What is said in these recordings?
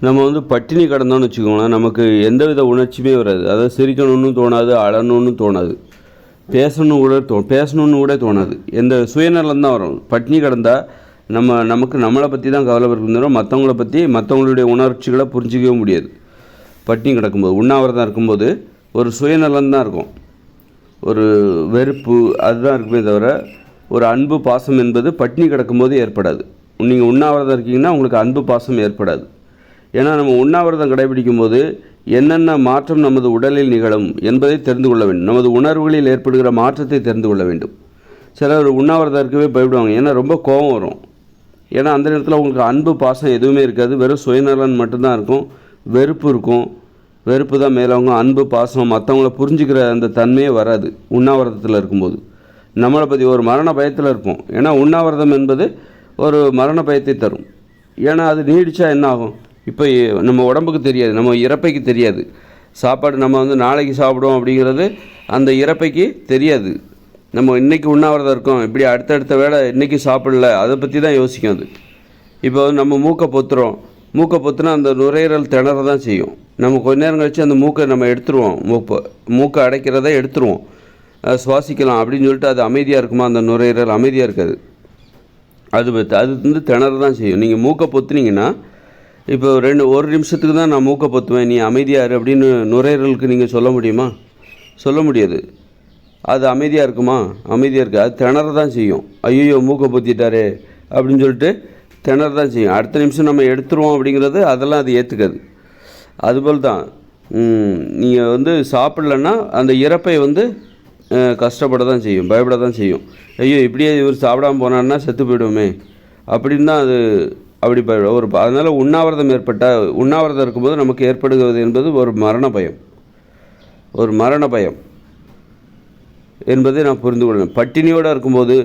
நம்ம வந்து பட்டினி கிடந்தோம்னு வச்சுக்கோங்களேன், நமக்கு எந்தவித உணர்ச்சியுமே வராது. அதாவது சிரிக்கணும்னு தோணாது, அழணும்னு தோணாது, பேசணும்னு கூட தோணாது. எந்த சுயநலம் தான் வரும். பட்டினி கிடந்தால் நமக்கு நம்மளை பற்றி தான் கவலை இருக்குதுன்னு மற்றவங்கள பற்றி மற்றவங்களுடைய உணர்ச்சிகளை புரிஞ்சிக்கவே முடியாது. பட்டினி கிடக்கும்போது, உண்ணாவிரதம் இருக்கும்போது ஒரு சுயநலம் தான் இருக்கும், ஒரு வெறுப்பு அதுதான் இருக்குமே தவிர ஒரு அன்பு பாசம் என்பது பட்டினி கிடக்கும்போது ஏற்படாது. நீங்கள் உண்ணாவிரதம் இருக்கீங்கன்னா உங்களுக்கு அன்பு பாசம் ஏற்படாது. ஏன்னா நம்ம உண்ணாவிரதம் கடைபிடிக்கும் போது என்னென்ன மாற்றம் நமது உடலில் நிகழும் என்பதை தெரிந்து கொள்ள வேண்டும். நமது உணர்வுகளில் ஏற்படுகிற மாற்றத்தை தெரிந்து கொள்ள வேண்டும். சிலர் உண்ணாவிரதம் இருக்கவே பயப்படுவாங்க, ஏன்னா ரொம்ப கோபம் வரும். ஏன்னா அந்த நேரத்தில் உங்களுக்கு அன்பு பாசம் எதுவுமே இருக்காது, வெறும் சுயநலன் மட்டும்தான் இருக்கும், வெறுப்பு இருக்கும். வெறுப்பு தான் மேலவங்க, அன்பு பாசம் மற்றவங்கள புரிஞ்சுக்கிற அந்த தன்மையே வராது உண்ணாவிரதத்தில் இருக்கும்போது. நம்மளை பற்றி ஒரு மரண பயத்தில் இருப்போம். ஏன்னா உண்ணாவிரதம் என்பது ஒரு மரண பயத்தை தரும். ஏன்னா அது நீடித்தா என்ன ஆகும்? இப்போ நம்ம உடம்புக்கு தெரியாது, நம்ம இறப்பைக்கு தெரியாது. சாப்பாடு நம்ம வந்து நாளைக்கு சாப்பிடுவோம் அப்படிங்கிறது அந்த இறப்பைக்கு தெரியாது. நம்ம இன்றைக்கி உண்ணாவிரதம் இருக்கோம், இப்படி அடுத்தடுத்த வேளை இன்றைக்கி சாப்பிடல, அதை பற்றி தான் யோசிக்கும் அது. இப்போ நம்ம மூக்கை பொத்துறோம், மூக்கை பொத்துனா அந்த நுரையீரல் திணற தான் செய்யும். நம்ம கொஞ்ச நேரம் கழித்து அந்த மூக்கை நம்ம எடுத்துருவோம், மூக்கை அடைக்கிறத எடுத்துருவோம், சுவாசிக்கலாம் அப்படின்னு சொல்லிட்டு அது அமைதியாக இருக்குமா? அந்த நுரையீரல் அமைதியாக இருக்காது, அது வந்து திணற தான் செய்யும். நீங்கள் மூக்கை பொத்துனீங்கன்னா, இப்போ ஒரு நிமிஷத்துக்கு தான் நான் மூக்கை பொத்துவேன், நீ அமைதியாரு அப்படின்னு நுரையீரலுக்கு நீங்கள் சொல்ல முடியுமா? சொல்ல முடியாது. அது அமைதியாக இருக்குமா? அமைதியாக இருக்குது, அது திணற தான் செய்யும். ஐயோ மூக்கை பொத்திட்டாரே அப்படின்னு சொல்லிட்டு திணற தான் செய்யும். அடுத்த நிமிஷம் நம்ம எடுத்துருவோம் அப்படிங்கிறது அதெல்லாம் அது ஏற்றுக்காது. அதுபோல் தான் நீங்கள் வந்து சாப்பிட்லன்னா அந்த இறப்பை வந்து கஷ்டப்பட தான் செய்யும், பயப்பட தான் செய்யும். ஐயோ இப்படியே இவர் சாப்பிடாமல் போனார்னா செத்து போய்டுவோமே அப்படின்னு தான் அது அப்படி பயப்படும். அதனால் உண்ணாவிரதம் இருக்கும்போது நமக்கு ஏற்படுகிறது என்பது ஒரு மரண பயம், ஒரு மரண பயம் என்பதை நான் புரிந்து கொள்ளணும். பட்டினியோடு இருக்கும்போது,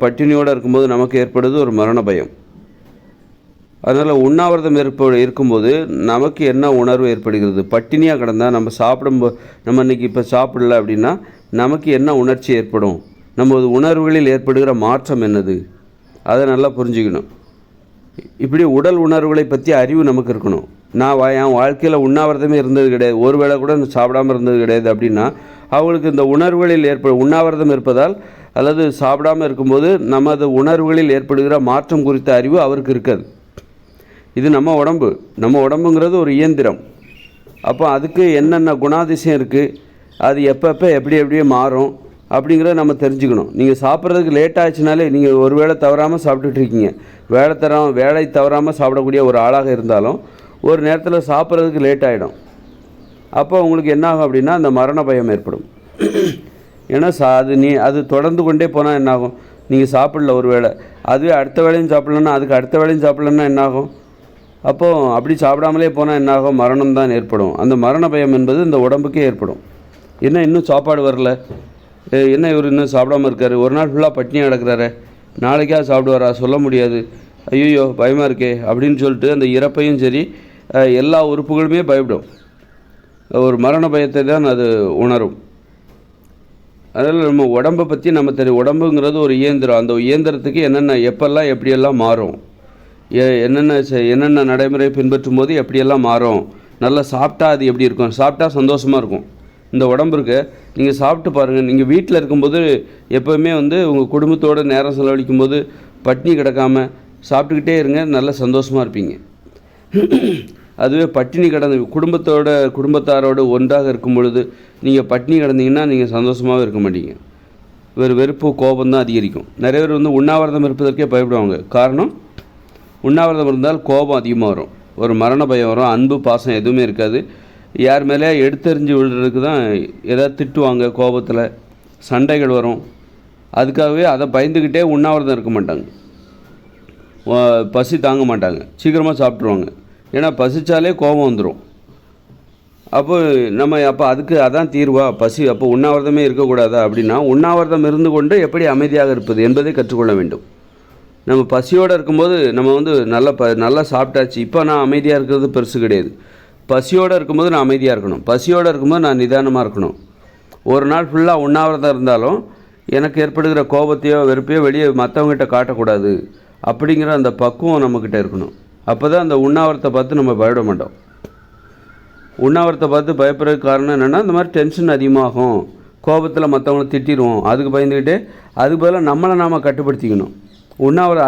பட்டினியோடு இருக்கும்போது நமக்கு ஏற்படுவது ஒரு மரண பயம். அதனால் உண்ணாவிரதம் இருக்கும்போது நமக்கு என்ன உணர்வு ஏற்படுகிறது? பட்டினியாக கிடந்தால் நம்ம இன்றைக்கி இப்போ சாப்பிடல அப்படின்னா நமக்கு என்ன உணர்ச்சி ஏற்படும்? நமது உணர்வுகளில் ஏற்படுகிற மாற்றம் என்னது? அதை நல்லா புரிஞ்சுக்கணும். இப்படி உடல் உணர்வுகளை பற்றி அறிவு நமக்கு இருக்கணும். என் வாழ்க்கையில் உண்ணாவிரதமே இருந்தது கிடையாது, ஒரு வேளை கூட சாப்பிடாமல் இருந்தது கிடையாது அப்படின்னா அவங்களுக்கு இந்த உணர்வுகளில் உண்ணாவிரதம் இருப்பதால் அல்லது சாப்பிடாமல் இருக்கும்போது நமது உணர்வுகளில் ஏற்படுகிற மாற்றம் குறித்த அறிவு அவருக்கு இருக்காது. இது நம்ம உடம்புங்கிறது ஒரு இயந்திரம். அப்போ அதுக்கு என்னென்ன குணாதிசயம் இருக்குது, அது எப்பப்போ எப்படியே மாறும் அப்படிங்கிறத நம்ம தெரிஞ்சுக்கணும். நீங்கள் சாப்பிட்றதுக்கு லேட் ஆச்சுனாலே, நீங்கள் ஒரு வேளை தவறாமல் சாப்பிட்டுட்ருக்கீங்க, வேலை தவறாமல் சாப்பிடக்கூடிய ஒரு ஆளாக இருந்தாலும் ஒரு நேரத்தில் சாப்பிட்றதுக்கு லேட் ஆகிடும். அப்போ உங்களுக்கு என்ன ஆகும் அப்படின்னா அந்த மரண பயம் ஏற்படும். ஏன்னா அது தொடர்ந்து கொண்டே போனால் என்னாகும்? நீங்கள் சாப்பிடல ஒரு வேளை, அதுவே அடுத்த வேளையும் சாப்பிட்லன்னா, அதுக்கு அடுத்த வேளையும் சாப்பிட்லன்னா என்னாகும்? அப்போது அப்படி சாப்பிடாமலே போனால் என்னாகும்? மரணம் தான் ஏற்படும். அந்த மரண பயம் என்பது இந்த உடம்புக்கே ஏற்படும். என்ன இன்னும் சாப்பாடு வரல, என்ன இவர் இன்னும் சாப்பிடாமல் இருக்கார், ஒரு நாள் ஃபுல்லாக பட்டினியாக கிடக்கிறாரு, நாளைக்காக சாப்பிடுவாரா? சொல்ல முடியாது. ஐயோ பயமாக இருக்கே அப்படின்னு சொல்லிட்டு அந்த இறப்பையும் சரி எல்லா உறுப்புகளுமே பயப்படும். ஒரு மரண பயத்தை தான் அது உணரும். அதனால் நம்ம உடம்பை பற்றி நம்ம தெரியும். உடம்புங்கிறது ஒரு இயந்திரம். அந்த இயந்திரத்துக்கு எப்பெல்லாம் எப்படியெல்லாம் மாறும், என்னென்ன நடைமுறை பின்பற்றும் போது எப்படியெல்லாம் மாறும். நல்லா சாப்பிட்டா அது எப்படி இருக்கும்? சாப்பிட்டா சந்தோஷமாக இருக்கும். இந்த உடம்பு இருக்க நீங்கள் சாப்பிட்டு பாருங்கள். நீங்கள் வீட்டில் இருக்கும்போது எப்போவுமே வந்து உங்கள் குடும்பத்தோடு நேரம் செலவழிக்கும் போது பட்டினி கிடக்காமல் சாப்பிட்டுக்கிட்டே இருங்க, நல்ல சந்தோஷமாக இருப்பீங்க. அதுவே பட்டினி கிடந்து குடும்பத்தாரோடு ஒன்றாக இருக்கும் பொழுது நீங்கள் பட்டினி கிடந்தீங்கன்னா நீங்கள் சந்தோஷமாகவே இருக்க மாட்டீங்க. வெறுப்பு கோபம் தான் அதிகரிக்கும். நிறைய பேர் வந்து உண்ணாவிரதம் இருப்பதற்கே பயப்படுவாங்க. காரணம், உண்ணாவிரதம் இருந்தால் கோபம் அதிகமாக வரும், ஒரு மரண பயம் வரும், அன்பு பாசம் எதுவுமே இருக்காது. யார் மேலே எடுத்தெறிஞ்சு விழுறதுக்கு தான் ஏதாவது திட்டுவாங்க, கோபத்தில் சண்டைகள் வரும். அதுக்காகவே அதை பயந்துக்கிட்டே உண்ணாவிரதம் இருக்க மாட்டாங்க, பசி தாங்க மாட்டாங்க, சீக்கிரமாக சாப்பிட்ருவாங்க. ஏன்னா பசிச்சாலே கோபம் வந்துடும். அப்போ அதுக்கு அதான் தீர்வா பசி? அப்போ உண்ணாவிரதமே இருக்கக்கூடாதா அப்படின்னா, உண்ணாவிரதம் இருந்து கொண்டு எப்படி அமைதியாக இருப்பது என்பதை கற்றுக்கொள்ள வேண்டும். நம்ம பசியோடு இருக்கும்போது நம்ம வந்து நல்லா சாப்பிட்டாச்சு, இப்போ நான் அமைதியாக இருக்கிறது பெருசு கிடையாது. பசியோடு இருக்கும்போது நான் அமைதியாக இருக்கணும், பசியோடு இருக்கும்போது நான் நிதானமாக இருக்கணும். ஒரு நாள் ஃபுல்லாக உண்ணாவிரதம் இருந்தாலும் எனக்கு ஏற்படுகிற கோபத்தையோ வெறுப்பையோ வெளியே மற்றவங்ககிட்ட காட்டக்கூடாது அப்படிங்கிற அந்த பக்குவம் நம்மக்கிட்ட இருக்கணும். அப்போ தான் அந்த உண்ணாவிரத்தை பார்த்து நம்ம பயப்பட மாட்டோம். உண்ணாவிரத்தை பார்த்து பயப்படுறதுக்கு காரணம் என்னென்னா, இந்த மாதிரி டென்ஷன் அதிகமாகும், கோபத்தில் மற்றவங்கள திட்டிடுவோம், அதுக்கு பயந்துக்கிட்டே அதுக்கு பதிலாக நம்மளை நாம் கட்டுப்படுத்திக்கணும்.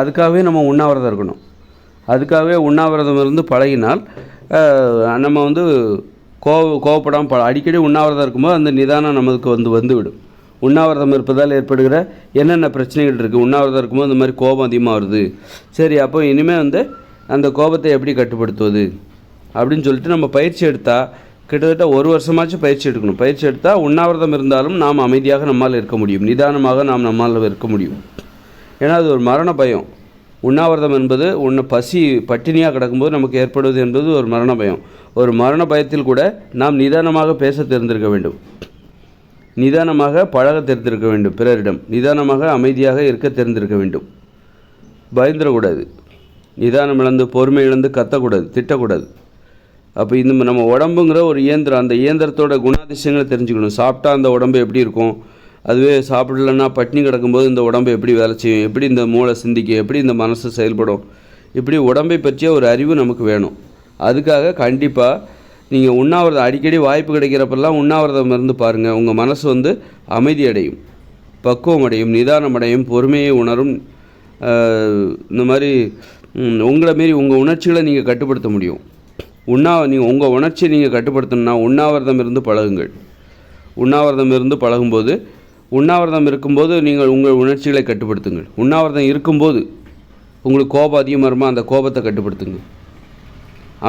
அதுக்காகவே நம்ம உண்ணாவிரதம் இருக்கணும். அதுக்காகவே உண்ணாவிரதம் இருந்து பழகினால் நம்ம வந்து கோவப்படாமல் அடிக்கடி உண்ணாவிரதம் இருக்கும்போது அந்த நிதானம் நமக்கு வந்துவிடும். உண்ணாவிரதம் இருப்பதால் ஏற்படுகிற என்னென்ன பிரச்சனைகள் இருக்குது, உண்ணாவிரதம் இருக்கும்போது இந்த மாதிரி கோபம் அதிகமாக வருது, சரி அப்போ இனிமேல் வந்து அந்த கோபத்தை எப்படி கட்டுப்படுத்துவது அப்படின்னு சொல்லிட்டு நம்ம பயிற்சி எடுத்தால், கிட்டத்தட்ட 1 வருஷமாச்சும் பயிற்சி எடுக்கணும். பயிற்சி எடுத்தால் உண்ணாவிரதம் இருந்தாலும் நாம் அமைதியாக நம்மால் இருக்க முடியும், நிதானமாக நம்மால் இருக்க முடியும். ஏன்னா அது ஒரு மரண பயம். உண்ணாவிரதம் என்பது பட்டினியாக கிடக்கும்போது நமக்கு ஏற்படுவது என்பது ஒரு மரண பயம். ஒரு மரண பயத்தில் கூட நாம் நிதானமாக பேச தெரிந்திருக்க வேண்டும், நிதானமாக பழக தெரிந்திருக்க வேண்டும், பிறரிடம் நிதானமாக அமைதியாக இருக்க தெரிந்திருக்க வேண்டும். பயந்துடக்கூடாது, நிதானம் இழந்து பொறுமை இழந்து கத்தக்கூடாது, திட்டக்கூடாது. அப்போ இந்த நம்ம உடம்புங்கிற ஒரு இயந்திரம், அந்த இயந்திரத்தோட குணாதிசயங்களை தெரிஞ்சுக்கணும். சாப்பிட்டா அந்த உடம்பு எப்படி இருக்கும், அதுவே சாப்பிடலன்னா பட்டினி கிடக்கும்போது இந்த உடம்பு எப்படி வேலை செய்யும், எப்படி இந்த மூளை சிந்திக்கும், எப்படி இந்த மனசு செயல்படும், இப்படி உடம்பை பற்றிய ஒரு அறிவு நமக்கு வேணும். அதுக்காக கண்டிப்பாக நீங்கள் உண்ணாவிரதம் அடிக்கடி வாய்ப்பு கிடைக்கிறப்பெல்லாம் உண்ணாவிரதம் இருந்து பாருங்கள். உங்கள் மனசு வந்து அமைதி அடையும், பக்குவம் அடையும், நிதானம் அடையும், பொறுமையை உணரும். இந்த மாதிரி உங்களை மாரி உங்கள் உணர்ச்சிகளை நீங்கள் கட்டுப்படுத்த முடியும். நீங்கள் உங்கள் உணர்ச்சியை நீங்கள் கட்டுப்படுத்தணும்னா உண்ணாவிரதம் இருந்து பழகுங்கள். உண்ணாவிரதம் இருந்து பழகும்போது, உண்ணாவிரதம் இருக்கும்போது நீங்கள் உங்கள் உணர்ச்சிகளை கட்டுப்படுத்துங்கள். உண்ணாவிரதம் இருக்கும்போது உங்களுக்கு கோபம் அதிகமாக வருமா, அந்த கோபத்தை கட்டுப்படுத்துங்க.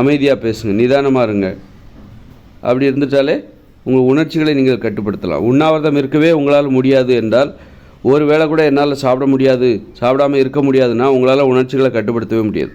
அமைதியாக பேசுங்க, நிதானமாக இருங்க. அப்படி இருந்துட்டாலே உங்கள் உணர்ச்சிகளை நீங்கள் கட்டுப்படுத்தலாம். உண்ணாவிரதம் இருக்கவே உங்களால் முடியாது என்றால், ஒரு வேளை கூட என்னால் சாப்பிடாமல் இருக்க முடியாதுன்னா உங்களால் உணர்ச்சிகளை கட்டுப்படுத்தவே முடியாது.